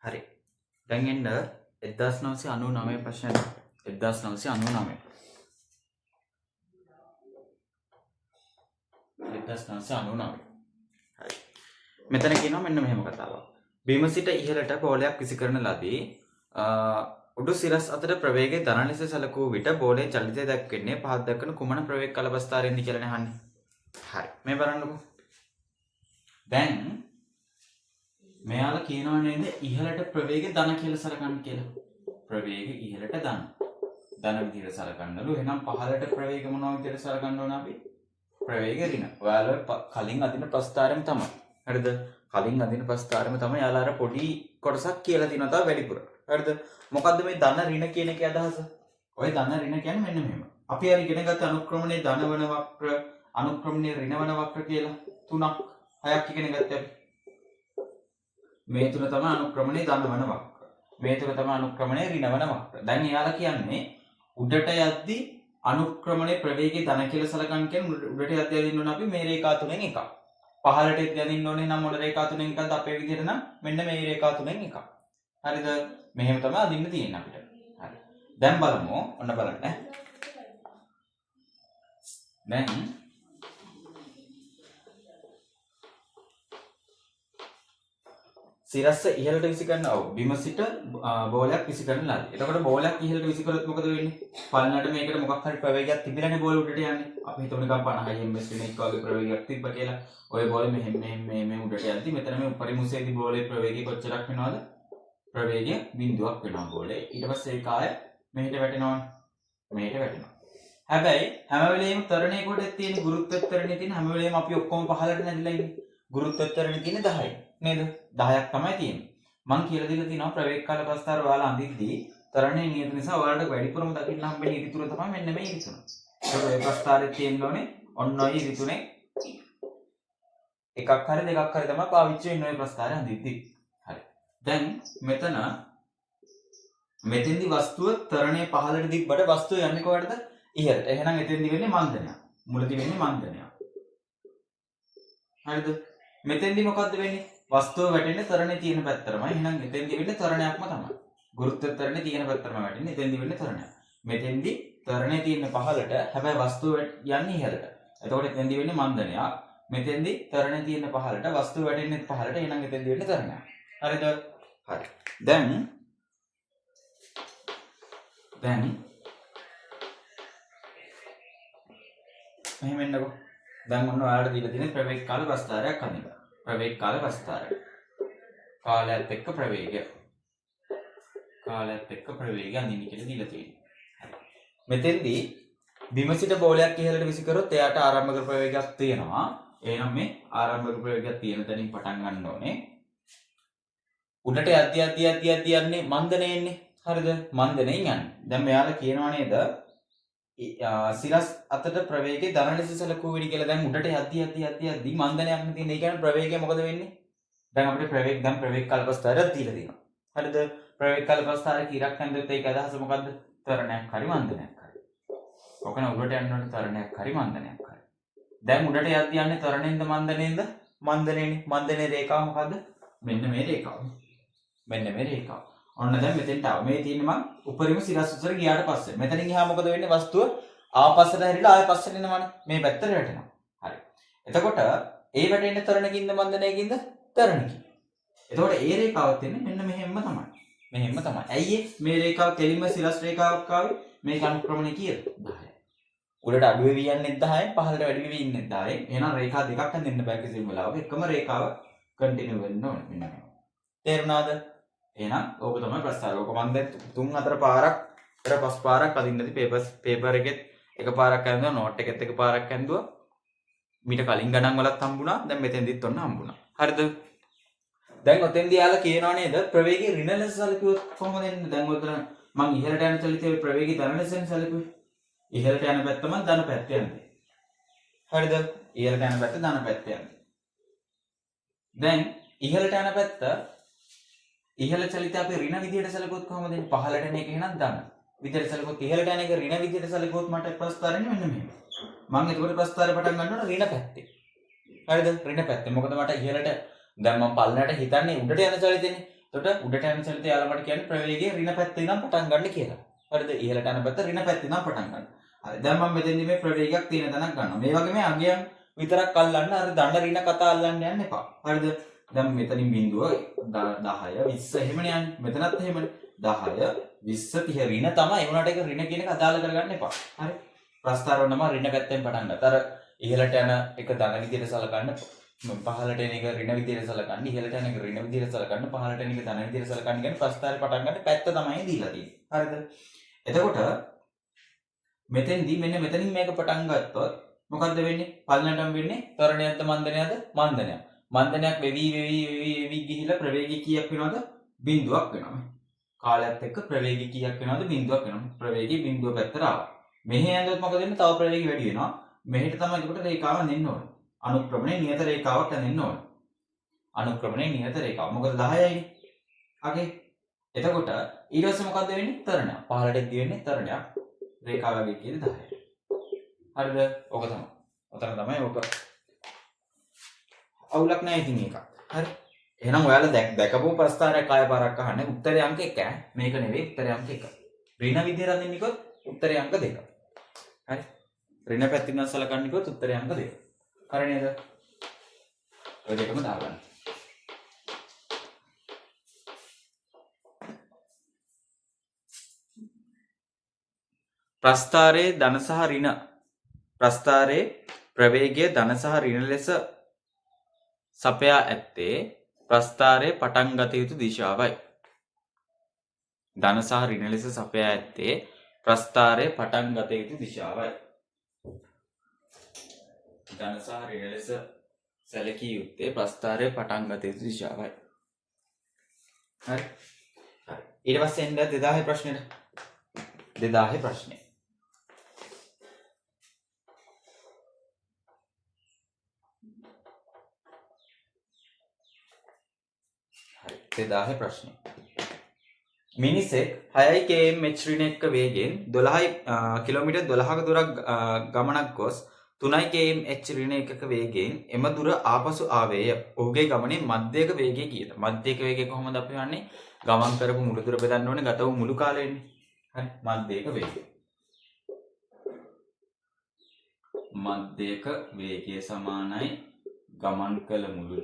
හරි. දැන් එන්න 1999 ප්‍රශ්නයට. 1999. 1999. හරි. මෙතන කියනවා මෙන්න මෙහෙම කතාවක්. බිම සිට ඉහළට බෝලයක් විසිකරන ලදී. උඩු සිරස් අතර ප්‍රවේගය ධන ලෙස සැලකූ විට බෝලයේ චලිතය දක්වන්නේ පහත් දක්වන කුමන ප්‍රවේග කලබස්ථාරයෙන්ද කියලා අහන්නේ. හරි. මේ බලන්නකෝ. දැන් මෙයාලා කියනවා නේද ඉහළට ප්‍රවේගය ධන කියලා සලකන්න කියලා. ප්‍රවේගය ඉහළට ධන. ධන විදිහට සලකන්නලු. එහෙනම් පහළට ප්‍රවේග මොනවා විදිහට සලකන්න ඕන අපි? ප්‍රවේගය ඍණ. ඔයාලා කලින් අදින ප්‍රස්ථාරයම තමයි. හරිද? කලින් අදින ප්‍රස්ථාරයම තමයි යාලා අර පොඩි කොටසක් කියලා දිනවා තව වැඩිපුර. හරිද? මොකද්ද මේ ධන ඍණ කියන එකේ අදහස? ඔය ධන ඍණ කියන්නේ මෙන්න මෙහෙම. අපි අර ඉගෙන ගත්ත අනුක්‍රමණයේ ධන වන වක්‍ර, අනුක්‍රමණයේ ඍණ වන වක්‍ර කියලා තුනක් හයක් ඉගෙන ගත්තා අපි. මේ තුන තමයි අනුක්‍රමණයේ ධන වන වක්‍ර. මේ තුන තමයි අනුක්‍රමණයේ ඍණ වන වක්‍ර. දැන් එයාලා කියන්නේ උඩට යද්දි අනුක්‍රමණයේ ප්‍රවේගය ධන කියලා සලකන්න කියන්නේ උඩට යද්දි යදින්න ඕන අපි මේ රේඛා තුනෙන් එකක්. පහළට යදින්න ඕනේ නම් මොන රේඛා තුනෙන් එකක්ද අපේ විදිහට නම් මෙන්න මේ රේඛා තුනෙන් එකක්. හරිද? මෙහෙම තමයි අදින්න තියෙන්නේ අපිට. හරි. දැන් බලමු. ඔන්න බලන්න. දැන් සිරස්ස ඉහළට විසිකරන බිම සිට බෝලයක් විසිකරන ලදී. එතකොට බෝලයක් ඉහළට විසිකරොත් මොකද වෙන්නේ? පල්ලනට මේකට මොකක් හරි ප්‍රවේගයක් තිබිලානේ බෝල උඩට යන්නේ. අපි හිතමු නිකන් 50 ms වෙන එක වගේ ප්‍රවේගයක් තිබ්බ කියලා. ඔය බෝලේ මෙහෙම උඩට යද්දි මෙතන මේ උපරිමසේදී බෝලේ ප්‍රවේගය කොච්චරක් වෙනවද? ප්‍රවේගය බිඳුවක් වෙනවා බෝලේ. ඊට පස්සේ ඒ කාය මෙහෙට වැටෙනවනේ. මෙහෙට වැටෙනවා. හැබැයි හැම වෙලෙම තරණයේ කොටේ තියෙන ගුරුත්වත්වරණයේ තියෙන හැම වෙලෙම අපි ඔක්කොම පහළට නැදිලා ඉන්නේ. ගුරුත්වත්වරණයේ තියෙන 10යි. නේද? 10ක් තමයි තියෙන්නේ. මං කියලා දීලා තියෙනවා ප්‍රවේග කාල ප්‍රස්ථාර ඔයාලා අඳිද්දී තරණයේ නියත නිසා ඔයාලට වැඩිපුරම දකින්න හම්බෙන ඉරිතුර තමයි මෙන්න මේ ඉරිතුර. ඒක ඔය ප්‍රස්ථාරයේ තියෙන්න ඕනේ ඔන්න ඔය ඉරිතුරේ එකක් හරි දෙකක් හරි තමයි පාවිච්චි වෙන්නේ ඔය ප්‍රස්ථාරය අඳිද්දී. හරි. දැන් මෙතෙන්දි වස්තුව තරණයේ පහළට දිග්බට වස්තුව යන්නේ කොහෙටද? ඉහළට. එහෙනම් එතෙන්දි වෙන්නේ මන්දනයක්. මුලදි වෙන්නේ මන්දනයක්. හරිද? මෙතෙන්දි මොකද්ද වෙන්නේ? වස්තුව වැටෙන්නේ තරණේ තියෙන පැත්තටමයි. එහෙනම් එතෙන්දි වෙන්නේ තරණයක්ම තමයි. ගුරුත්වත්වරණේ තියෙන පැත්තටම වැටෙන්නේ. එතෙන්දි වෙන්නේ තරණයක්. මෙතෙන්දි තරණේ තියෙන පහළට, හැබැයි වස්තුව යන්නේ ඉහළට. එතකොට එතෙන්දි වෙන්නේ මන්දනයක්. මෙතෙන්දි තරණේ තියෙන පහළට, වස්තුව වැටෙන්නේ පහළට. එහෙනම් එතෙන්දි වෙන්නේ තරණයක්. හරිද? හරි. දැන් මෙහෙම එන්නකෝ. දැන් මොන ඔයාලට දීලා තියෙන ප්‍රවේග කාල ප්‍රස්ථාරයක් අඳින්න. ප්‍රවේග කාල ප්‍රස්ථාරය. කාලයත් එක්ක ප්‍රවේගය. කාලයත් එක්ක ප්‍රවේගය අඳින්න කියලා දීලා තියෙනවා. මෙතෙන්දී බිම සිට බෝලයක් ඉහළට විසිකරොත් එයාට ආරම්භක ප්‍රවේගයක් තියෙනවා. එහෙනම් මේ ආරම්භක ප්‍රවේගයක් තියෙන තැනින් පටන් ගන්න ඕනේ. උඩට යද්දී යන්නේ මන්දනේ එන්නේ. හරිද? මන්දනේ යන්නේ. දැන් මෙයාලා කියනවා නේද? සිරස් අතට ප්‍රවේගය ධන ලෙස සැලකුව වෙඩි කියලා. දැන් උඩට යද්දී මන්දනයක් නේ තියෙන්නේ. ඒ කියන්නේ ප්‍රවේගය මොකද වෙන්නේ? දැන් අපිට ප්‍රවේග කල්පස්ථාරයක් දීලා තියෙනවා. හරිද? ප්‍රවේග කල්පස්ථාරයක ඉරක් හැන්දෙත් ඒක අදහස මොකද්ද? තරණයක් හරි මන්දනයක් හරි. ඔකන උඩට යනකොට තරණයක් හරි මන්දනයක් හරි. දැන් උඩට යද්දී යන්නේ තරණයෙන්ද මන්දනයෙන්ද? මන්දනේනේ. මන්දනේ රේඛාව මොකද්ද? මෙන්න මේ රේඛාව. මෙන්න මේ රේඛාව. ඔන්න දැන් මෙතෙන්ට ආව. මේ තියෙන්නේ මං උපරිම සිරස් උසර ගියාට පස්සේ. මෙතනින් එහා මොකද වෙන්නේ? වස්තුව ආපස්සට හැරිලා ආය පස්සට එනවනේ. මේ පැත්තට වැටෙනවා. හරි. එතකොට ඒ වැටෙන්නේ තරණකින්ද මන්දනයකින්ද? තරණකින්. එතකොට ඒ රේඛාවත් එන්නේ මෙන්න මෙහෙම්ම තමයි. මෙහෙම්ම තමයි. ඇයි මේ රේඛාව කෙලින්ම සිරස් රේඛාවක් ආවේ? මේක අනුක්‍රමණය කීයද? 10යි. උඩට අඩු වෙවි යන්නේ 10යි, පහළට වැඩි වෙවි ඉන්නේ 10යි. එහෙනම් රේඛා දෙකක් හඳින්න බෑ කිසිම වෙලාවක. එකම රේඛාව කන්ටිනියු වෙන්න ඕනේ. මෙන්න මේක. තේරුණාද? එහෙනම් ඕක තමයි ප්‍රස්ථාරය. ඕක මම දැන් 3-4 පාරක් 5 පාරක් අදින්නදී පේපර් එකෙත් එක පාරක් ඇඳුවා, නෝට් එකෙත් එක පාරක් ඇඳුවා. මීට කලින් ගණන් වලත් හම්බුණා. දැන් මෙතෙන්දිත් ඔන්න හම්බුණා. හරිද? දැන් ඔතෙන්දී යාලා කියනවා නේද ප්‍රවේගය ඍණ ලෙස සැලකුවොත් කොහොමද එන්නේ? දැන් ඔතන මං ඉහළට යන චලිතයේ ප්‍රවේගය ධන ලෙසෙන් සැලකුවේ. ඉහළට යන පැත්තම ධන පැත්ත යන්නේ. හරිද? ඉහළට යන පැත්ත ධන පැත්ත යන්නේ. දැන් ඉහළට යන පැත්ත ඉහළ චලිතය අපි ඍණ විදියට සැලකුවොත් කොහොමද එන්නේ? පහළට එන එක එහෙනම් ධන. විදියට සැලකුවොත් ඉහළට යන එක ඍණ විදියට සැලකුවොත් මට ප්‍රස්ථාරෙන්නේ මෙන්න මෙහෙම. මම එතකොට ප්‍රස්ථාරය පටන් ගන්න ඕන ඍණ පැත්තේ. හරිද? ඍණ පැත්තේ. මොකද මට ඉහළට දැන් මම පල්ලනට හිතන්නේ උඩට යන චලිතෙනේ. එතකොට උඩට යන චලිතය යාළුවා මට කියන්නේ ප්‍රවේගයේ ඍණ පැත්තේ ඉඳන් පටන් ගන්න කියලා. හරිද? ඉහළට යන පැත්ත ඍණ පැත්තේ ඉඳන් පටන් ගන්න. හරි. දැන් මම මෙතෙන්දි මේ ප්‍රවේගයක් තියෙන තැනක් ගන්නවා. මේ වගේ මේ අගයන් විතරක් අල්ලන්න අර දණ්ඩ ඍණ කතා අල්ලන්න යන්න එපා. හරිද? දැන් මෙතනින් බිඳුව 10 20 එහෙමනේ යන්නේ. මෙතනත් එහෙමනේ. 10 20 30 ඍණ තමයි. ඒ වුණාට ඒක ඍණ කියන එක අදාළ කරගන්න එපා. හරි. ප්‍රස්ථාරවන්නම ඍණ පැත්තෙන් පටන් ගත්තා. අර ඉහළට යන එක ධන විදියට සලකන්න. පහළට එන එක ඍණ විදියට සලකන්න. ඉහළට යන එක ඍණ විදියට සලකන්න. පහළට එන එක ධන විදියට සලකන්න. කියන්නේ ප්‍රස්ථාරේ පටන් ගන්න පැත්ත තමයි දීලා තියෙන්නේ. හරිද? එතකොට මෙතෙන්දී මෙන්න මෙතනින් මේක පටන් ගත්තොත් මොකද්ද වෙන්නේ? පල්ලනටම වෙන්නේ ත්වරණයක්ද මන්දනයක්ද? මන්දනයක්. මන්දනයක් වෙවි ගිහිලා ප්‍රවේගය කීයක් වෙනවද? බිඳුවක් වෙනවා. කාලයත් එක්ක ප්‍රවේගය කීයක් වෙනවද? බිඳුවක් වෙනවා. ප්‍රවේගය බිඳුව පැත්තට ආවා. මෙහෙ යනකොට මොකද වෙන්නේ? තව ප්‍රවේගය වැඩි වෙනවා. මෙහෙට තමයි එතකොට රේඛාව දෙන්න ඕනේ. අනුක්‍රමණයේ නියත රේඛාවක් දෙන්න ඕනේ. අනුක්‍රමණයේ නියත රේඛාව. මොකද 10යිනේ. හරි. එතකොට ඊට පස්සේ මොකද්ද වෙන්නේ? තරණයක්. පහළට දිවෙන්නේ තරණයක්. රේඛාවගේ කියන්නේ 10යි. හරිද? ඔක තමයි. ඔතන තමයි ඔක. අවුලක් නැහැ ඉතින් ඒක. හරි. එහෙනම් ඔයාලා දැකපු ප්‍රස්ථාරයක් ආය පාරක් අහන්නේ උත්තරේ අංක 1 ඈ. මේක නෙවෙයි උත්තරේ අංක 1. ඍණ විදියට අදින්නකොත් උත්තරේ අංක 2. හරි. ඍණ පැත්තෙන් සලකන්නකොත් උත්තරේ අංක 2. හරි නේද? ඔය දෙකම දාගන්න. ප්‍රස්ථාරයේ ධන සහ ඍණ ප්‍රස්ථාරයේ ප්‍රවේගය ධන සහ ඍණ ලෙස සපයා ඇත්තේ ප්‍රස්ථාරයේ පටන් ගත යුතු දිශාවයි. ධන සහ ඍණ ලෙස සපයා ඇත්තේ ප්‍රස්ථාරයේ පටන් ගත යුතු දිශාවයි. ධන සහ ඍණ ලෙස සැලකිය යුත්තේ ප්‍රස්ථාරයේ පටන් ගත යුතු දිශාවයි. හරි. ඊට පස්සේ එන්න 2000 ප්‍රශ්නෙට. 2000 ප්‍රශ්නේ. හරි 2000 ප්‍රශ්නේ. මිනිසෙක් 6 km ඍණ එක්ක වේගයෙන් 12 කිලෝමීටර් 12ක දුරක් ගමනක් ගොස් 3 km ඍණ එකක වේගයෙන් එම දුර ආපසු ආවේය. ඔහුගේ ගමනේ මධ්‍යක වේගය කීයද? මධ්‍යක වේගය කොහොමද අපි හොයන්නේ? ගමන් කරපු මුළු දුර බෙදන්න ඕනේ ගත වූ මුළු කාලෙන්නේ. හරි. මධ්‍යක වේගය. මධ්‍යක වේගය සමානයි ගමන් කළ මුළු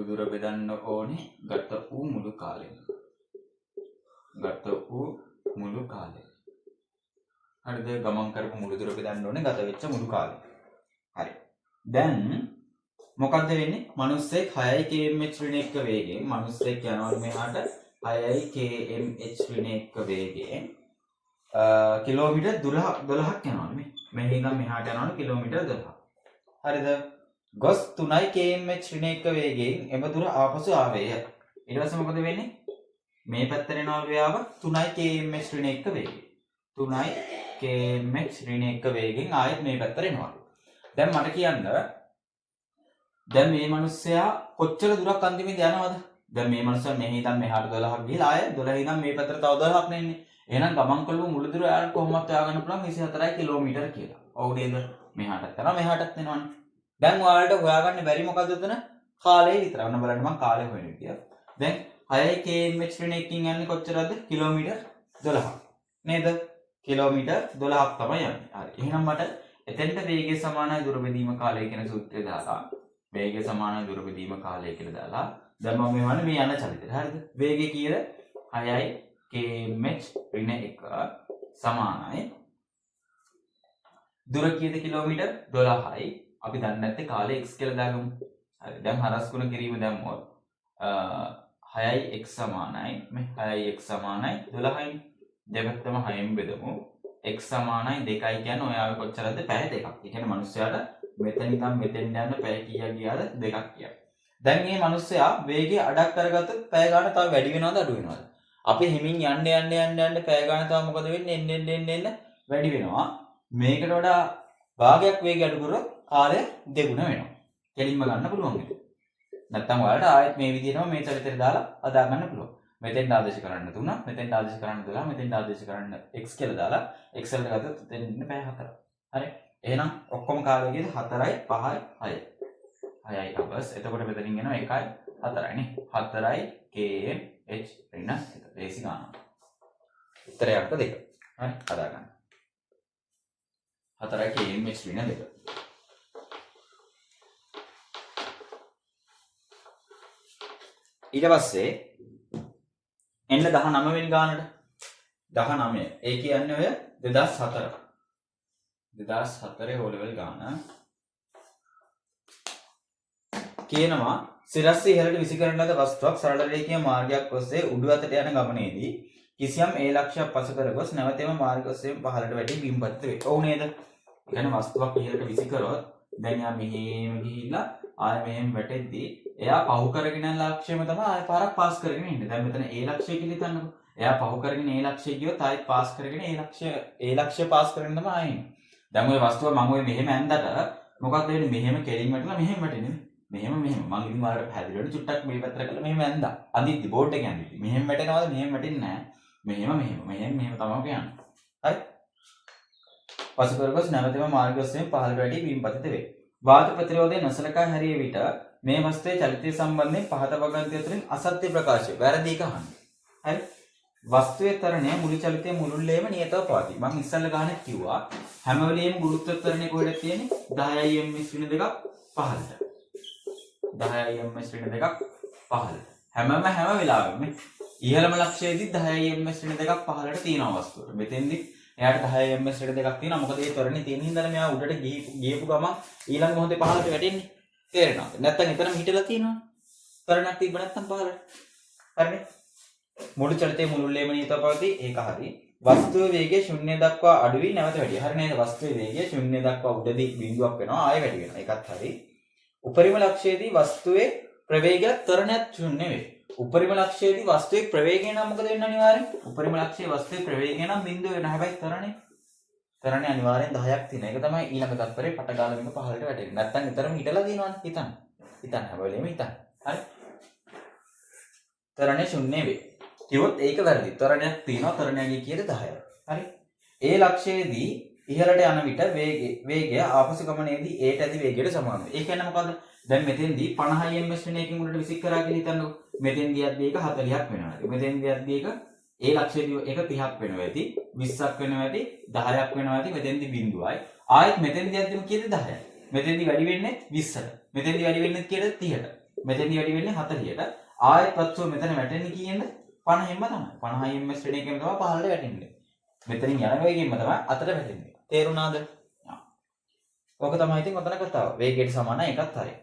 දුර බෙදන්න ඕනේ ගත වූ මුළු කාලෙ. ගත වූ මුළු කාලෙ. හරිද? ගමන් කරපු මුළු දුර බෙදන්න ඕනේ ගත වෙච්ච මුළු කාලෙ. හරි. දැන් මොකද්ද වෙන්නේ? මිනිස්සෙක් 6 km ඍණ එක්ක වේගයෙන් මිනිස්සෙක් යනවා මෙහාට 6 km ඍණ එක්ක වේගයෙන් කිලෝමීටර් 12ක් යනවා නේ. මෙහි ඉඳන් මෙහාට යනවනේ කිලෝමීටර් 12ක්. හරිද? ගොස් 3 km ඍණ එක්ක වේගයෙන් එම දුර ආපසු ආවේය. ඊට පස්සේ මොකද වෙන්නේ? මේ පැත්තට එනවා වේගාව 3 km ඍණ එක්ක වේගයෙන්. 3 km ඍණ එක්ක වේගයෙන් ආයෙත් මේ පැත්තට එනවා. දැන් මට කියන්න දැන් මේ මිනිස්සයා කොච්චර දුරක් අන්තිමේදී යනවද? දැන් මේ මිනිස්සයා මෙහි ඉඳන් මෙහාට 12ක් ගිහලා ආයෙ 12 ඉඳන් මේ පැත්තට තව 12ක් නෙන්නේ. එහෙනම් ගමන් කළු මුළු දුර යාට කොහොමද හොයාගන්න පුළුවන් 24 කිලෝමීටර කියලා. ඔව් නේද? මෙහාටත් යනවා මෙහාටත් එනවනේ. දැන් ඔයාලට හොයාගන්න බැරි මොකද්ද උතන? කාලය විතරයි. ඔන්න බලන්න මම කාලය හොයන විදිය. දැන් 6 km ඍණ එකකින් යන්නේ කොච්චරද? කිලෝමීටර් 12ක්. නේද? කිලෝමීටර් 12ක් තමයි යන්නේ. හරි. එහෙනම් මට එතෙන්ට වේගය සමානයි දුර බෙදීම කාලය කියන සූත්‍රය දාලා වේගය සමානයි දුර බෙදීම කාලය කියලා දාලා දැන් මම මෙවන්නේ මේ යන චලිතය. හරිද? වේගය කීයද? 6 km ඍණ 1 සමානයි දුර කීයද? කිලෝමීටර් 12යි. අපි දන්නේ නැත්තේ කාලය x කියලා දාගමු. හරි. දැන් හරස් ගුණ කිරීම දැම්මොත් 6යි x සමානයි මේ 6යි x සමානයි 12යි. දෙපැත්තම 6න් බෙදමු. x සමානයි 2යි කියන්නේ ඔයාගේ කොච්චරද? පැය 2ක්. ඒ කියන්නේ මිනිස්සයාට මෙතන ඉඳන් මෙතෙන් යන පැය කීයක් ගියාද? 2ක් ගියා. දැන් මේ මිනිස්සයා වේගය අඩක් කරගත්තොත් පැය ගාන තව වැඩි වෙනවද අඩු වෙනවද? අපි හිමින් යන්න පැය ගාන තව මොකද වෙන්නේ? එන්න වැඩි වෙනවා. මේකට වඩා භාගයක් වේගය අඩු කරොත් කාලය දෙගුණ වෙනවා. කෙලින්ම ගන්න පුළුවන් මේක. නැත්තම් ඔයාලට ආයෙත් මේ විදිහටම මේ චරිතයට දාලා අදා ගන්න පුළුවන්. මෙතෙන්ට ආදේශ කරන්න 3, මෙතෙන්ට ආදේශ කරන්න 12, මෙතෙන්ට ආදේශ කරන්න x කියලා දාලා x වලට ගත්තොත් එතෙන් ඉන්න පැය 4. හරි. එහෙනම් ඔක්කොම කාලය කීයද? 4යි 5යි 6යි. 6යි අවස්. එතකොට මෙතනින් එනවා 1යි 4යි නේ. 4යි km h ඍණ 1. ලේසි ගානක්. උත්තරය අංක 2. හරි හදා ගන්න. 4යි km h ඍණ 2. ඊට පස්සේ එන්න 19 වෙනි ගානට. 19. ඒ කියන්නේ ඔය 2004. 2004 O level ගාන. කියනවා සිරස්සේ ඉහළට විසි කරන ලද වස්තුවක් සරල රේඛීය මාර්ගයක් ඔස්සේ උඩු අතට යන ගමනේදී කිසියම් ඒ ලක්ෂයක් පසු කර ගොස් නැවතම මාර්ග ඔස්සේ පහළට වැටි බිම්පත් වේ. ඔව් නේද? يعني වස්තුවක් ඉහළට විසි කරොත් දැන් යා මෙහෙම ගිහිල්ලා ආය මෙහෙම වැටෙද්දී එයා පහු කරගෙන යන ලක්ෂයම තමයි ආය පාරක් පාස් කරගෙන ඉන්නේ. දැන් මෙතන ඒ ලක්ෂය කියලා හිතන්නකෝ. එයා පහු කරගෙන ඒ ලක්ෂය ගියොත් ආයෙත් පාස් කරගෙන ඒ ලක්ෂය පාස් කරගෙන තමයි ආයෙන්නේ. දැන් ওই වස්තුව මම ඔය මෙහෙම ඇඳලා මොකක්ද වෙන්නේ? මෙහෙම කෙලින් වැටලා මෙහෙම වැටෙන්නේ. මෙහෙම මම ඉතින් ඔයාලට පැහැදිලිවට චුට්ටක් මේ පැත්තට කළා මෙහෙම ඇඳා. අදිද්දි බෝඩ් එකේ ඇඳිද්දි. මෙහෙම වැටෙනවද? මෙහෙම වැටෙන්නේ නැහැ. මෙහෙම තමයි කියන්නේ. හරි? පසු කරගොස් නැවතම මාර්ග ඔස්සේ පහළට වැටි බිම්පතිත වේ. වාත ප්‍රතිරෝධය නොසලකා හැරිය විට මේ වස්තුවේ චලිතය සම්බන්ධයෙන් පහත වගන්ති අතරින් අසත්‍ය ප්‍රකාශය වැරදි එක අහන්න. හරි? වස්තුවේ තරණය මුළු චලිතයේ මුළුල්ලේම නියතව පවතී. මම ඉස්සල්ලා ගානෙත් කිව්වා හැම වෙලෙම ගුරුත්ව ත්වරණය කොහෙද තියෙන්නේ? 10යි ms ඍණ 2ක් පහළට. 10යි ms ඍණ 2ක් පහළට. හැම වෙලාවෙම ඉහළම ලක්ෂයේදී 10යි ms ඍණ 2ක් පහළට තියෙනවා වස්තුවට. මෙතෙන්දි එයාට 10යි ms ඍණ 2ක් තියෙනවා. මොකද ඒ ත්වරණේ තියෙන හින්දා මෙයා උඩට ගියපු ගමන් ඊළඟ මොහොතේ පහළට වැටෙන්නේ. තේරෙනවද? නැත්තම් එතනම හිටලා තියෙනවා. ත්වරණයක් තිබ්බ නැත්තම් පහළට. හරිනේ? මුළු චලිතයේ මුළුල්ලේම නියතව පවතී. ඒක හරි. වස්තුවේ වේගය 0 දක්වා අඩු වී නැවත වැඩි. හරි නේද? වස්තුවේ වේගය 0 දක්වා උඩදී බිඳුවක් වෙනවා. ආයෙ වැඩි වෙනවා. ඒකත් හරි. උපරිම ලක්ෂයේදී වස්තුවේ ප්‍රවේගය ත්වරණයක් 0 වේ. උපරිම ලක්ෂයේදී වස්තුවේ ප්‍රවේගය නම් මොකද වෙන්නේ අනිවාර්යෙන්? උපරිම ලක්ෂයේ වස්තුවේ ප්‍රවේගය නම් 0 වෙනවා. හැබැයි ත්වරණේ අනිවාර්යෙන් 10ක් තියෙන. ඒක තමයි ඊළඟ තත්පරේ පටගාල වෙන පහළට වැටෙන්නේ. නැත්තම් ඊතරම් හිටලා දිනවනේ. හිතන්න හැම වෙලෙම හිතන්න. හරි? ත්වරණේ 0 වේ. කිව්වොත් ඒක වැරදි. ත්වරණයක් තියෙනවා. ත්වරණයගේ කීයද 10යි. හරි? ඒ ලක්ෂයේදී ඉහළට යන විට වේගය ආපසු ගමනේදී ඒට ඇති වේගයට සමාන වෙනවා. ඒ කියන්නේ මොකද්ද? දැන් මෙතෙන්දී 50යි ms ශ්‍රේණිය එකකින් උඩට විසික් කරා කියලා හිතන්නකෝ. මෙතෙන්දී යද්දී ඒක 40ක් වෙනවා. මෙතෙන්දී යද්දී ඒක ඒ ලක්ෂයේදී ඒක 30ක් වෙනවා ඇති, 20ක් වෙනවා ඇති, 10ක් වෙනවා ඇති. මෙතෙන්දී බිඳුවයි. ආයෙත් මෙතෙන්දී යද්දීම කීයද 10යි. මෙතෙන්දී වැඩි වෙන්නේ 20ට. මෙතෙන්දී වැඩි වෙන්නේ කීයද 30ට. මෙතෙන්දී වැඩි වෙන්නේ 40ට. ආයෙත් වත්සෝ මෙතන වැටෙන්නේ කීයෙන්ද? 50ෙන්ම තමයි. 50යි ms ශ්‍රේණිය එකෙන් තමයි පහළට වැටෙන්නේ. මෙතනින් යන වේගයෙන්ම තමයි අතට වැටෙන්නේ. තේරුණාද? ඔක තමයි ඉතින් ඔතන කතාව. වේගයට සමානයි එකත් හරි.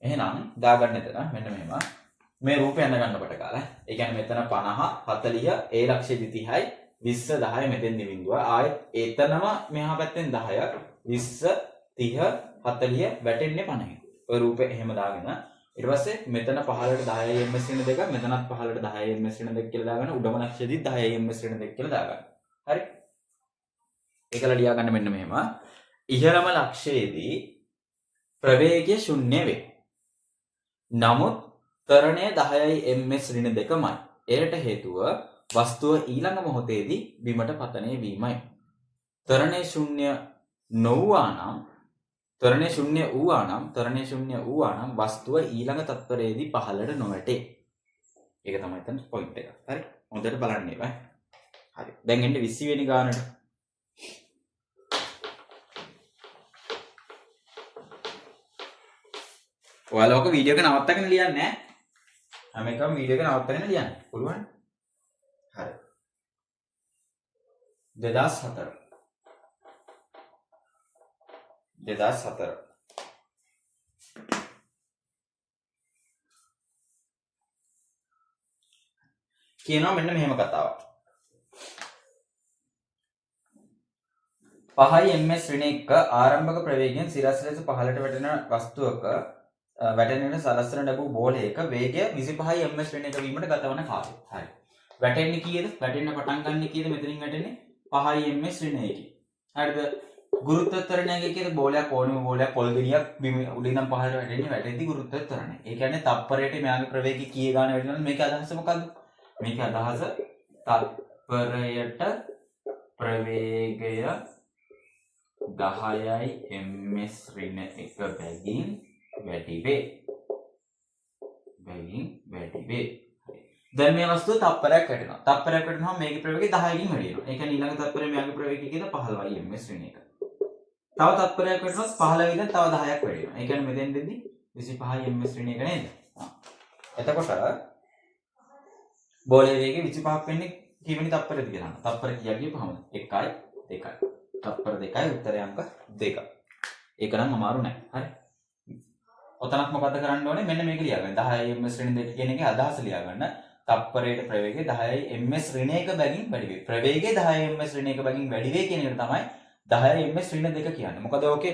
එහෙනම් දාගන්න එතන මෙන්න මෙහෙම. මේ රූපය යන ගන්නකොට කාලා. ඒ කියන්නේ මෙතන 50, 40, ඒ ලක්ෂයේදී 30යි, 20, 10 මෙතෙන්දි බිඳුව. ආයෙත් එතනම මෙහා පැත්තෙන් 10, 20, 30, 40 වැටෙන්නේ 50. ඔය රූපය එහෙම දාගෙන ඊට පස්සේ මෙතන පහළට 10යි ms ශ්‍රේණි 2, මෙතනත් පහළට 10යි ms ශ්‍රේණි 2 කියලා දාගන්න. උඩම ලක්ෂයේදී 10යි ms ශ්‍රේණි 2 කියලා දාගන්න. හරි? ඒකලා ලියා ගන්න මෙන්න මෙහෙම. ඉහළම ලක්ෂයේදී ප්‍රවේගය 0 වේ. නමුත් ත්වරණය 10යි ms ඍණ 2මයි. එයට හේතුව වස්තුව ඊළඟ මොහොතේදී බිමට පතනය වීමයි. ත්වරණය 0 වූවා නම් වස්තුව ඊළඟ තත්පරයේදී පහළට නොවැටේ. ඒක තමයි එතන පොයින්ට් එක. හරි? හොඳට බලන්න ඒවා. හරි. දැන් එන්න 20 වෙනි ගානට. ඔයාලා ඔක වීඩියෝ එක නවත්තගෙන ලියන්නේ ඈ. හැම එකම වීඩියෝ එක නවත්තගෙන ලියන්න. පුළුවන්? හරි. 2004 කියනවා මෙන්න මෙහෙම කතාවක්. 5යි ms ඍණ 1 ආරම්භක ප්‍රවේගයෙන් සිරස් ලෙස පහළට වැටෙන වස්තුවක වැටෙනට සලස්සන ලැබූ බෝලයක වේගය 25යි ms ශ්‍රේණි එක වීමට ගතවන කාලය. හරි. වැටෙන්නේ කීයද? වැටෙන්න පටන් ගන්න කීයද? මෙතනින් වැටෙන්නේ 5යි ms ශ්‍රේණි එකකින්. හරිද? ගුරුත්ව ත්වරණය කීයද? බෝලයක් ඕනෙම බෝලයක් පොල් ගෙඩියක් බිම උඩින් නම් පහළට වැටෙන්නේ වැටෙද්දී ගුරුත්ව ත්වරණය. ඒ කියන්නේ තප්පරයට මෙයාගේ ප්‍රවේගය කීය ගාන වැඩිනවද? මේකේ අදහස මොකද්ද? මේකේ අදහස තප්පරයට ප්‍රවේගය 10යි ms ඍණ 1 බැගින් වැඩි වැඩි වේ. වේගයෙන් වැඩි වේ. දැන් මේ වස්තුව තප්පරයක් වැටෙනවා. තප්පරයක් වැටෙනවාම මේකේ ප්‍රවේගය 10කින් වැඩි වෙනවා. ඒ කියන්නේ ඊළඟ තප්පරේ මෙයාගේ ප්‍රවේගය කීයද 15යි ms ඍණ 1. තව තප්පරයක් වැටෙනොත් 15 ඉඳන් තව 10ක් වැඩි වෙනවා. ඒ කියන්නේ මෙතෙන්දෙදී 25යි ms ඍණ 1 නේද? එතකොට බෝලේ වේගය 25ක් වෙන්නේ කීවෙනි තප්පරෙද කියලා. තප්පර කීයක් ගියපහම 1යි 2යි. තප්පර 2යි උත්තරය අංක 2යි. ඒක නම් අමාරු නෑ. හරි. ඔතනක් මොකද්ද කරන්න ඕනේ? මෙන්න මේක ලියාගන්න. 10යි ms ඍණ 2 කියන එකේ අදහස ලියාගන්න. තප්පරයේ ප්‍රවේගය 10යි ms ඍණ 1 බැගින් වැඩි වේ. ප්‍රවේගය 10යි ms ඍණ 1 බැගින් වැඩි වේ කියන එක තමයි 10යි ms ඍණ 2 කියන්නේ. මොකද ඕකේ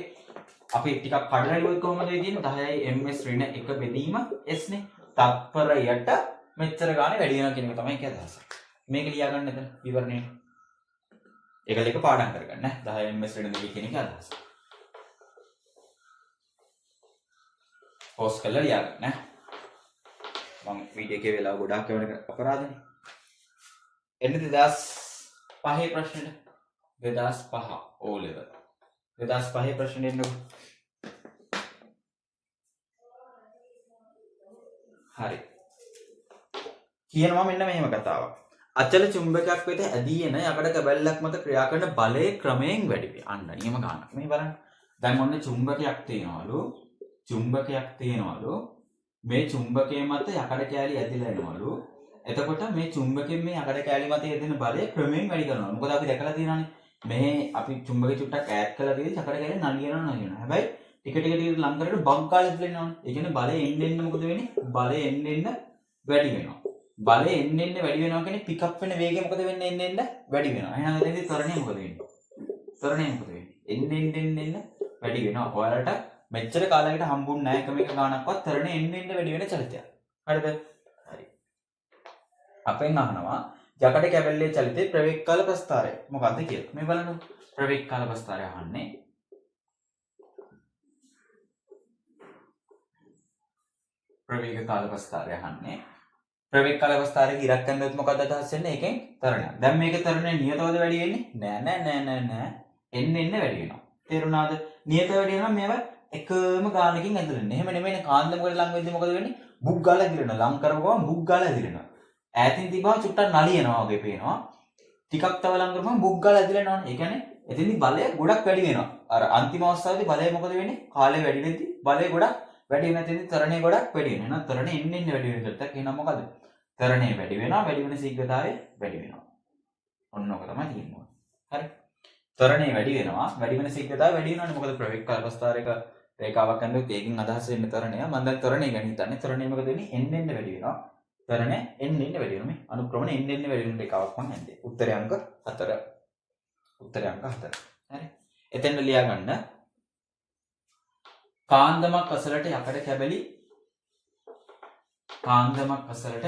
අපි ටිකක් කඩලා ලියුවොත් කොහොමද වෙන්නේ? 10යි ms ඍණ 1 බෙදීම s නේ. තප්පරයට මෙච්චර ගානේ වැඩි වෙනවා කියන එක තමයි ඒකේ අදහස. මේක ලියාගන්න එතන විවරණය. ඒකල එක පාඩම් කරගන්න ඈ. 10යි ms ඍණ 2 කියන එකේ අදහස. පෝස්ට් කරලා ලියාගන්න ඈ. මම වීඩියෝ එකේ වෙලාව ගොඩාක් යවන අපරාධනේ. එන්න 2005 ප්‍රශ්නෙට. 2005 O level. 2005 ප්‍රශ්නෙට එන්නකො. හරි. කියනවා මෙන්න මෙහෙම කතාවක්. අචල චුම්බකයක් වෙත ඇදී එන යකඩ කැබැල්ලක් මත ක්‍රියා කරන බලය ක්‍රමයෙන් වැඩි වේ. අන්න නියම ගන්නක්. මේ බලන්න. දැන් ඔන්න චුම්බකයක් තියෙනවලු. මේ චුම්බකයේ මත යකඩ කෑලි ඇදිලා එනවලු. එතකොට මේ චුම්බකයෙන් මේ යකඩ කෑලි මත යෙදෙන බලය ක්‍රමයෙන් වැඩි කරනවා. මොකද අපි දැකලා තියෙනවානේ. මේ අපි චුම්බකේ චුට්ටක් ඈත් කරලා තියෙද්දි යකඩ කෑලි නලියනවා. හැබැයි ටික ටික ලං කරලා බං කාලේ ඇදිලා එනවනේ. ඒ කියන්නේ බලය එන්න මොකද වෙන්නේ? බලය එන්න වැඩි වෙනවා. බලය එන්න වැඩි වෙනවා කියන්නේ පිකප් වෙන වේගය මොකද වෙන්නේ? එන්න වැඩි වෙනවා. එහෙනම් එතනදී ත්වරණය මොකද වෙන්නේ? ත්වරණය මොකද වෙන්නේ? එන්න වැඩි වෙනවා. ඔයාලට මෙච්චර කාලයකට හම්බුන්නේ නැහැ එකම එක ගානක්වත් තරණ එන්න වැඩි වෙන චලිතයක්. හරිද? හරි. අපෙන් අහනවා යකඩ කැබැල්ලේ චලිතේ ප්‍රවේග කාල ප්‍රස්ථාරය මොකක්ද කියලා. මේ බලන්න. ප්‍රවේග කාල ප්‍රස්ථාරය අහන්නේ. ප්‍රවේග කාල ප්‍රස්ථාරය අහන්නේ. ප්‍රවේග කාල ප්‍රස්ථාරයේ ඉරක් ගන්නොත් මොකක්ද අදහස් වෙන්නේ? ඒකෙන් තරණය. දැන් මේකේ තරණය නියතවද වැඩි වෙන්නේ? නෑ. එන්න වැඩි වෙනවා. තේරුණාද? නියත වැඩි වෙනවා මේවා එකම ගානකින් ඇදලා ඉන්නේ. එහෙම නෙමෙයි කාන්දමකට ලං වෙද්දි මොකද වෙන්නේ? බුක් ගාලා ඇදිරෙනවා. ලං කරපුවම බුක් ගාලා ඇදිරෙනවා. ඈතින් තිබ්බම චුට්ටක් නලියනවා වගේ පේනවා. ටිකක් තව ලං කරපුවම බුක් ගාලා ඇදිලා යනවනේ. ඒ කියන්නේ එතෙන්දි බලය ගොඩක් වැඩි වෙනවා. අර අන්තිම අවස්ථාවේදී බලය මොකද වෙන්නේ? කාලය වැඩි වෙද්දි බලය ගොඩක් වැඩි වෙන තැනදී තරණය ගොඩක් වැඩි වෙනවා. එහෙනම් තරණය එන්න වැඩි වෙන දෙයක්. එහෙනම් මොකද? තරණය වැඩි වෙනවා. වැඩි වෙන ශීඝ්‍රතාවය වැඩි වෙනවා. ඔන්න ඔක තමයි තියෙන්නේ. හරි. තරණය වැඩි වෙනවා. වැඩි වෙන ශීඝ්‍රතාවය වැඩි වෙනවානේ. මොකද ප්‍රවේග කාල ප්‍රස්ථාරයක රේඛාවක් ගන්නකොට ඒකෙන් අදහස් වෙන්නේ තරණය. මම දැන් තරණය ගැන හිතන්නේ. තරණය මොකද වෙන්නේ? එන්න වැඩි වෙනවා. තරණය එන්න වැඩි වෙනවා. මේ අනුක්‍රමණය එන්න වැඩි වෙන රේඛාවක් මම හැන්දේ. උත්තරය අංක 4. උත්තරය අංක 4. හරි. එතෙන්ද ලියා ගන්න. කාන්දමක් අසලට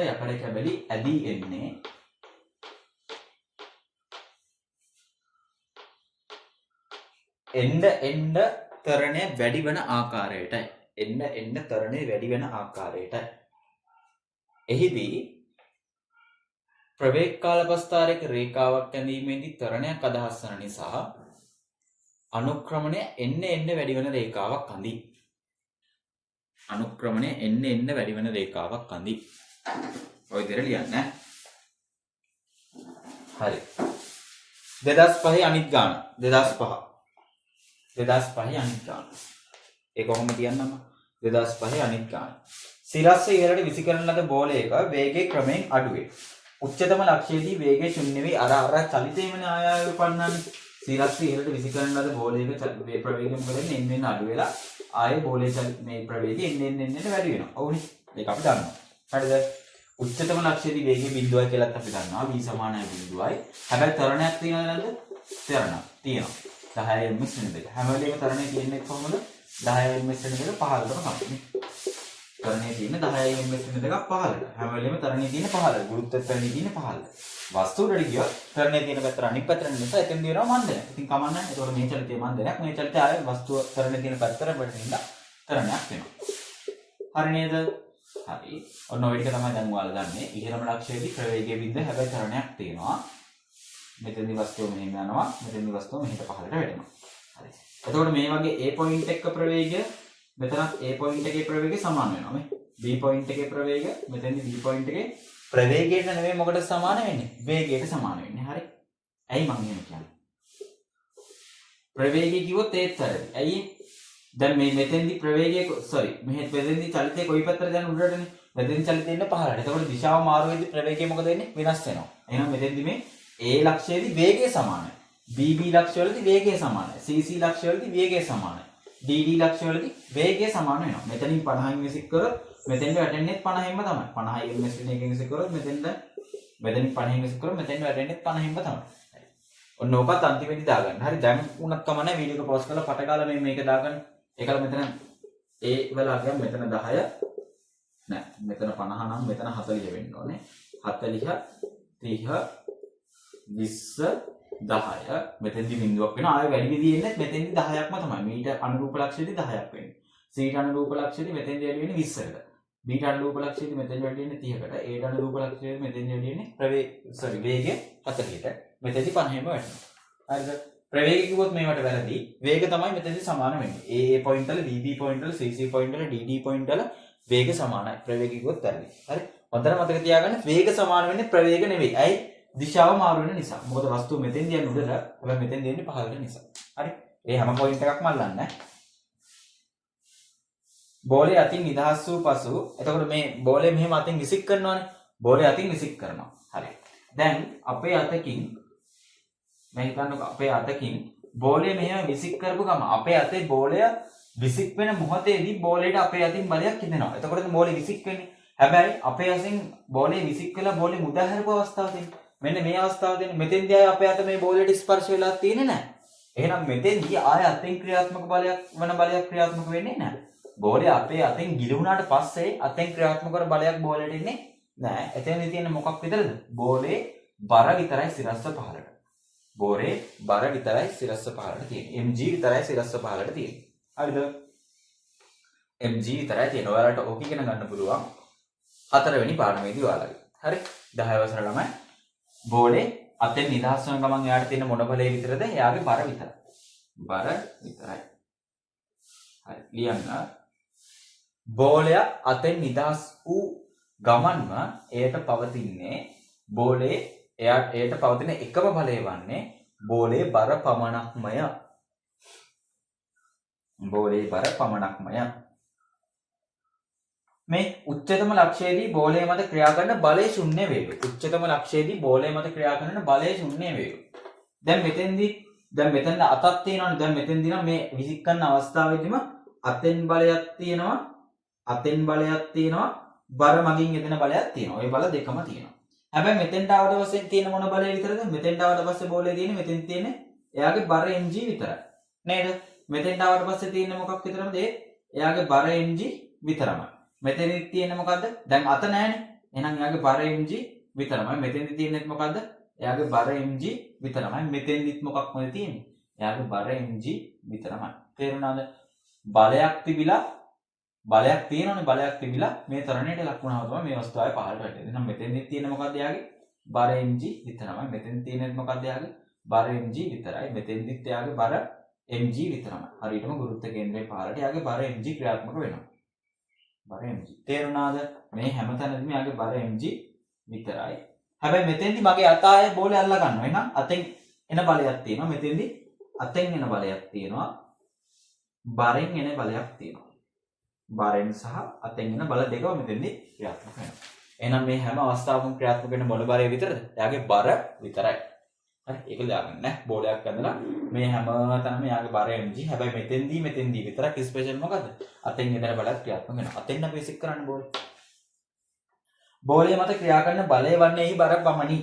යකඩ කැබලි ඇදී එන්නේ එන්න තරණය වැඩි වෙන ආකාරයටයි. එන්න තරණය වැඩි වෙන ආකාරයටයි. එහිදී ප්‍රවේග කාල ප්‍රස්ථාරයක රේඛාවක් ඇඳීමේදී තරණයක් අදහස් වන නිසා අනුක්‍රමණය එන්න වැඩි වෙන රේඛාවක් අඳී. අනුක්‍රමණය එන්න වැඩි වෙන රේඛාවක් අඳී. ඔය විදිහට ලියන්න. හරි. 2005 අනිත් ගාන 2005 අනිත් ගාන. ඒ කොහොමද කියන්නම? 2005 අනිත් ගාන. සිරස්ස ඉහළට විසිකරන ලද බෝලයක වේගයේ ක්‍රමයෙන් අඩු වේ. උච්චතම ලක්ෂයේදී වේගය ශුන්‍ය වී අර චලිතයේමනේ ආයාය උපන්නන්නේ. සිරස්ස ඉහළට විසිකරන ලද බෝලයක ප්‍රවේගය මොකද වෙන්නේ? එන්න අඩු වෙලා ආයේ බෝලයේ මේ ප්‍රවේගය එන්න වැඩි වෙනවා. ඔව්නේ. ඒක අපි දන්නවා. හරිද? උච්චතම ලක්ෂයේදී වේගය බිඳුවයි කියලාත් අපි දන්නවා. v සමානයි බිඳුවයි. හැබැයි තරණයක් තියෙනවද නැද්ද? තරණක් තියෙනවා. 10 ms ශ්‍රේණි දෙක. හැම වෙලේම තරණය තියෙන්නේ කොහොමද? 10 ms ශ්‍රේණි දෙක 15ටම තමයි. තරණය තියෙන්නේ 10 ms ශ්‍රේණි දෙකක් 15ට. හැම වෙලේම තරණය තියෙන්නේ 15ට. ගුරුත්ව තරණය තියෙන්නේ 15ට. වස්තුවකට ගියොත් තරණය තියෙන පැත්තට අනිත් පැත්තට නිසා එතෙන් දිනනවා මන්දනයක්. ඉතින් කමන්නේ. ඒතකොට මේ චලිතය මන්දනයක්. මේ චලිතය ආයේ වස්තුව තරණය තියෙන පැත්තට වැඩිලා තරණයක් වෙනවා. හරි නේද? හරි. ඔන්න ඔය ටික තමයි දැන් ඔයාලා දන්නේ. ඉහළම ලක්ෂයේදී ප්‍රවේගයේ බින්ද හැබැයි තරණයක් තියෙනවා. මෙතෙන්දි වස්තුව මෙහෙම යනවා. මෙතෙන්දි වස්තුව මෙහෙට පහළට වැටෙනවා. හරි. එතකොට මේ වගේ A පොයින්ට් එක ප්‍රවේගය මෙතන A point එකේ ප්‍රවේගය සමාන වෙනවා මේ. B point එකේ ප්‍රවේගය මෙතෙන්දි B point එකේ ප්‍රවේගයට නෙවෙයි මොකටද සමාන වෙන්නේ? වේගයට සමාන වෙන්නේ. හරි. ඇයි මම එහෙම කියන්නේ? ප්‍රවේගය කිව්වොත් ඒත් හරියි. ඇයි? දැන් මේ මෙතෙන්දි ප්‍රවේගය මෙතෙන්දි චලිතය කොයි පැත්තටද යන්නේ උඩටනේ. මෙතෙන්දි චලිතය ඉන්නේ පහළට. එතකොට දිශාව මාරු වෙද්දි ප්‍රවේගය මොකද වෙන්නේ? වෙනස් වෙනවා. එහෙනම් මෙතෙන්දි මේ A ලක්ෂයේදී වේගය සමානයි. BB ලක්ෂවලදී වේගය සමානයි. CC ලක්ෂවලදී වේගය සමානයි. DD ලක්ෂවලදී වේගය සමාන වෙනවා. මෙතනින් 50න් විසික් කරොත් මෙතෙන්ට වැටෙන්නේ 50න්ම තමයි. 50න් විසික් එකකින් විසික් කරොත් මෙතෙන්ට මෙතනින් 50න් විසික් කරොත් මෙතෙන්ට වැටෙන්නේ 50න්ම තමයි. ඔන්න ඕකත් අන්තිමේදී දාගන්න. හරි දැන් උනත් කමන්නේ වීඩියෝ එක පොස් කරලා පට ගාලා මේක දාගන්න. ඒකල මෙතන A වල අගයන් මෙතන 10 නෑ මෙතන 50 නම් මෙතන 40 වෙන්න ඕනේ. 40 30 20 10 මෙතෙන්දි බිඳුවක් වෙනවා. ආයෙ වැඩි විදිහේ එන්නේ මෙතෙන්දි 10ක්ම තමයි. මීට අනුරූප ලක්ෂයේදී 10ක් වෙන්නේ. සීට අනුරූප ලක්ෂයේදී මෙතෙන්දි වැඩි වෙන්නේ 20කට. බීට අනුරූප ලක්ෂයේදී මෙතෙන්දි වැඩි වෙන්නේ 30කට. ඒට අනුරූප ලක්ෂයේදී මෙතෙන්දි වැඩි වෙන්නේ වේගය 40කට. මෙතෙන්දි 50ම වැටෙනවා. හරිද? ප්‍රවේගය කිව්වොත් මේවට වැරදි. වේග තමයි මෙතෙන්දි සමාන වෙන්නේ. A point වල BB point වල CC point වල DD point වල වේග සමානයි. ප්‍රවේගය කිව්වොත් වැරදි. හරි? හොඳට මතක තියාගන්න වේග සමාන වෙන්නේ ප්‍රවේග නෙවෙයි. ඇයි? දිශාව මාරු වෙන නිසා. මොකද වස්තුව මෙතෙන්ද යන්නේ උඩට, හැබැයි මෙතෙන්ද යන්නේ පහළට නිසා. හරි? ඒ හැම පොයින්ට් එකක්ම අල්ලන්න. බෝලේ අතින් නිදහස් වූ පසු එතකොට මේ බෝලේ මෙහෙම අතින් විසික් කරනවානේ. බෝලේ අතින් විසික් කරනවා. හරි. දැන් අපේ අතකින් මම හිතන්නකෝ අපේ අතකින් බෝලේ මෙහෙම විසික් කරපු ගම අපේ අතේ බෝලය විසික් වෙන මොහොතේදී බෝලේට අපේ අතින් බලයක් හිතෙනවා. එතකොට බෝලේ විසික් වෙන්නේ. හැබැයි අපේ අතින් බෝලේ විසික් වෙලා බෝලේ මුදා හැරපු අවස්ථාව තියෙනවා. මෙන්න මේ අවස්ථාව දෙන්නේ මෙතෙන්දී ආය අපේ අත මේ බෝලයට ස්පර්ශ වෙලා තියෙන්නේ නැහැ. එහෙනම් මෙතෙන්දී ආය අතින් ක්‍රියාත්මක බලයක් ක්‍රියාත්මක වෙන්නේ නැහැ. බෝලේ අපේ අතින් ගිලුණාට පස්සේ අතින් ක්‍රියාත්මක කර බලයක් බෝලයට ඉන්නේ නැහැ. එතෙන්දී තියෙන මොකක් විතරද? බෝලේ බර විතරයි සිරස්ස පහළට. බෝලේ බර විතරයි සිරස්ස පහළට තියෙන්නේ. mg විතරයි සිරස්ස පහළට තියෙන්නේ. හරිද? mg විතරයි තියෙන්නේ. ඔයාලට ඕක ඉගෙන ගන්න පුළුවන් 4 වෙනි පාඩමේදී ඔයාලගේ. හරි? 10 වසර ළමයි බෝලේ අතෙන් නිදහස් වෙන ගමන් එයාට තියෙන මොන බලය විතරද? එයාගේ බර විතරයි. බර විතරයි. හරි ලියන්න. බෝලය අතෙන් නිදහස් වූ ගමන්ම එයට පවතින්නේ බෝලේ එයට පවතින එකම බලය වන්නේ බෝලේ බර පමණක්මය. බෝලේ බර පමණක්මය. මේ උච්චතම ලක්ෂයේදී බෝලය මත ක්‍රියා කරන බලය ශුන්‍ය වේගය. උච්චතම ලක්ෂයේදී බෝලය මත ක්‍රියා කරන බලය ශුන්‍ය වේගය. දැන් මෙතෙන්ද අතක් තියෙනවනේ. දැන් මෙතෙන්දී නම් මේ විසික් කරන අවස්ථාවේදීම අතෙන් බලයක් තියෙනවා. අතෙන් බලයක් තියෙනවා. බර මගින් එදෙන බලයක් තියෙනවා. ওই බල දෙකම තියෙනවා. හැබැයි මෙතෙන්ට ආවට පස්සේ තියෙන මොන බලය විතරද? මෙතෙන්ට ආවට පස්සේ බෝලේ තියෙන්නේ මෙතෙන් තියෙන්නේ එයාගේ බර mg විතරයි. නේද? මෙතෙන්ට ආවට පස්සේ තියෙන්නේ මොකක් විතරමද? එයාගේ බර mg විතරමයි. මෙතෙන්දි තියෙන්නේ මොකද්ද? දැන් අත නැහැනේ. එහෙනම් එයාගේ බර mg විතරමයි. මෙතෙන්දි තියෙන්නේ මොකද්ද? එයාගේ බර mg විතරමයි. මෙතෙන්දිත් මොකක්මද තියෙන්නේ? එයාගේ බර mg විතරමයි. තේරුණාද? බලයක් තියෙනවනේ. බලයක් තිබිලා මේ තරණයට ලක් වුණාම තමයි මේ වස්තුව ආයේ පහළට වැටෙන්නේ. එහෙනම් මෙතෙන්දිත් තියෙන්නේ මොකද්ද? එයාගේ බර mg විතරමයි. මෙතෙන් තියෙන්නේ මොකද්ද? එයාගේ බර mg විතරයි. මෙතෙන්දිත් එයාගේ බර mg විතරමයි. හරියටම ගුරුත්ව කේන්ද්‍රයේ පහළට එයාගේ බර mg ක්‍රියාත්මක වෙනවා. බර mg. තේරුණාද? මේ හැමතැනදීම යාගේ බර mg විතරයි. හැබැයි මෙතෙන්දි මගේ අත ආයේ බෝලේ අල්ල ගන්නවා. එහෙනම් අතෙන් එන බලයක් තියෙනවා. මෙතෙන්දි අතෙන් එන බලයක් තියෙනවා. බරෙන් එන බලයක් තියෙනවා. බරෙන් සහ අතෙන් එන බල දෙකම මෙතෙන්දි ක්‍රියාත්මක වෙනවා. එහෙනම් මේ හැම අවස්ථාවකම ක්‍රියාත්මක වෙන මොන බරය විතරද? යාගේ බර විතරයි. හරි ඒක දාගන්න ඈ. බෝලයක් ඇඳලා මේ හැම තැනම යාගේ බර mg. හැබැයි මෙතෙන්දී විතරක් ස්පෙෂල් මොකද්ද? අතෙන් එන බලයක් ක්‍රියාත්මක වෙනවා. අතෙන් අපි විසික් කරන්න බෝලේ. බෝලය මත ක්‍රියා කරන බලය වන්නේ එහි බර පමණි.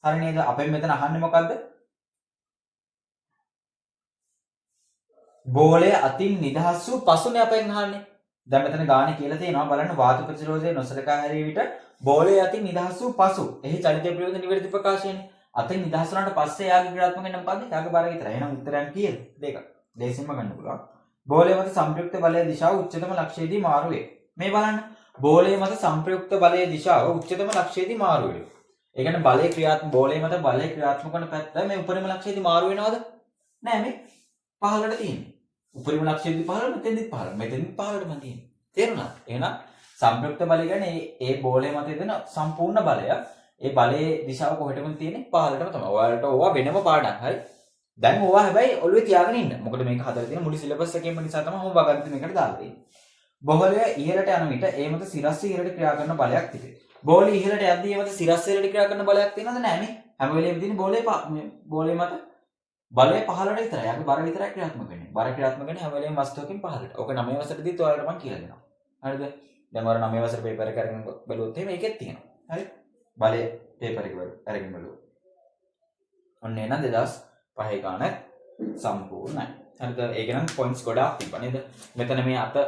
හරි නේද? අපෙන් මෙතන අහන්නේ මොකද්ද? බෝලය අතින් නිදහස් වූ පසුනේ අපෙන් අහන්නේ. දැන් මෙතන ගානේ කියලා තියෙනවා බලන්න වාතු ප්‍රතිරෝධය නොසලකා හැරීම විට බෝලය අතින් නිදහස් වූ පසු එහි චලිත ප්‍රයෝග නිවැරදි ප්‍රකාශයනේ. අතින් නිදහස් වුණාට පස්සේ යාගේ ක්‍රියාත්මක වෙන මොකද්ද? යාගේ බර විතරයි. එහෙනම් උත්තරයන් කීයද? දෙක. දෙකෙන්ම ගන්න පුළුවන්. බෝලය මත සංප්‍රයුක්ත බලයේ දිශාව උච්චතම ලක්ෂයේදී මාරු වේ. මේ බලන්න. බෝලය මත සංප්‍රයුක්ත බලයේ දිශාව උච්චතම ලක්ෂයේදී මාරු වේ. ඒ කියන්නේ බෝලය මත බලය ක්‍රියාත්මක කරන පැත්ත මේ උපරිම ලක්ෂයේදී මාරු වෙනවද? නෑ මේ පහළට තියෙන්නේ. උපරිම ලක්ෂ්‍යයේදී 15 මෙතෙන්දිත් 15 මෙතෙන්දිත් 15ටම තියෙන්නේ. තේරුණාද? එහෙනම් සංප්‍රයුක්ත බලය කියන්නේ ඒ බෝලේ මත දෙන සම්පූර්ණ බලය. ඒ බලයේ දිශාව කොහෙටම තියෙන්නේ 15ටම තමයි. ඔයාලට ඕවා වෙනම පාඩම්. හරි. දැන් ඕවා හැබැයි ඔළුවේ තියාගෙන ඉන්න. මොකද මේක හදලා තියෙන මුළු සිලබස් එකේම නිසා තමයි මම වගන්ති මේකට දාලා තියෙන්නේ. බෝලය ඉහළට යන විට ඒ මත සිරස්ස ඉහළට ක්‍රියා කරන බලයක් තිබේ. බෝලය ඉහළට යද්දී ඒ මත සිරස්ස ඉහළට ක්‍රියා කරන බලයක් තියෙනවද නැහැ නේ? හැම වෙලෙම තියෙන බෝලේ මත බලය 15ට විතරයි. යාගේ බර විතරයි ක්‍රියාත්මක වෙන්නේ. බර ක්‍රියාත්මක වෙන්නේ හැම වෙලෙම වස්තුවකින් 15ට. ඔක 9 වසරේදීත් ඔයාලට මම කියලා දෙනවා. හරිද? දැන් ඔයාලා 9 වසර පේපර් එක අරගෙන බලුවොත් එහෙම ඒකෙත් තියෙනවා. හරි? බලය පේපර් එක අරගෙන බලුවොත්. ඔන්න එන 2005 ගාන සම්පූර්ණයි. හරිද? ඒක නම් පොයින්ට්ස් ගොඩාක් තිබ්බා නේද? මෙතන මේ අත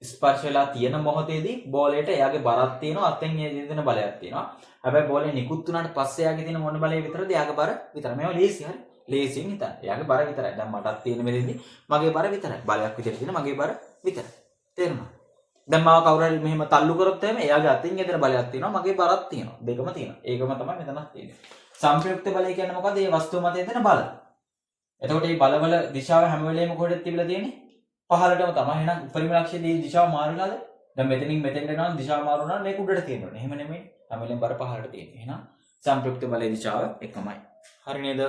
ස්පර්ශ වෙලා තියෙන මොහොතේදී බෝලයට එයාගේ බරක් තියෙනවා, අතෙන් ඒ දෙන බලයක් තියෙනවා. හැබැයි බෝලේ නිකුත් වුණාට පස්සේ එයාගේ තියෙන මොන බලය විතරද? එයාගේ බර විතරයි. මේවා ලේසි හරි. ලේසියෙන් හිතන්න. එයාගේ බර විතරයි. දැන් මටත් තියෙන මෙතෙන්දී මගේ බර විතරයි. බලයක් විදිහට තියෙන මගේ බර විතරයි. තේරුණාද? දැන් මාව කවුරු හරි මෙහෙම තල්ලු කරොත් එහෙම එයාගේ අතින් එදෙන බලයක් තියෙනවා, මගේ බරක් තියෙනවා. දෙකම තියෙනවා. ඒකම තමයි මෙතනක් තියෙන්නේ. සංප්‍රයුක්ත බලය කියන්නේ මොකද්ද? මේ වස්තුව මත එදෙන බල. එතකොට මේ බලවල දිශාව හැම වෙලේම කොහෙද තිබිලා තියෙන්නේ? 15ටම තමයි. එහෙනම් උපරිම ලක්ෂ්‍යයේ දිශාව මාරුණාද? දැන් මෙතනින් මෙතෙන්ට යනවා දිශාව මාරුණා මේක උඩට තියෙනවා. එහෙම නෙමෙයි. හැම වෙලේම බර 15ට තියෙන්නේ. එහෙනම් සංප්‍රයුක්ත බලයේ දිශාව එකමයි. හරි නේද?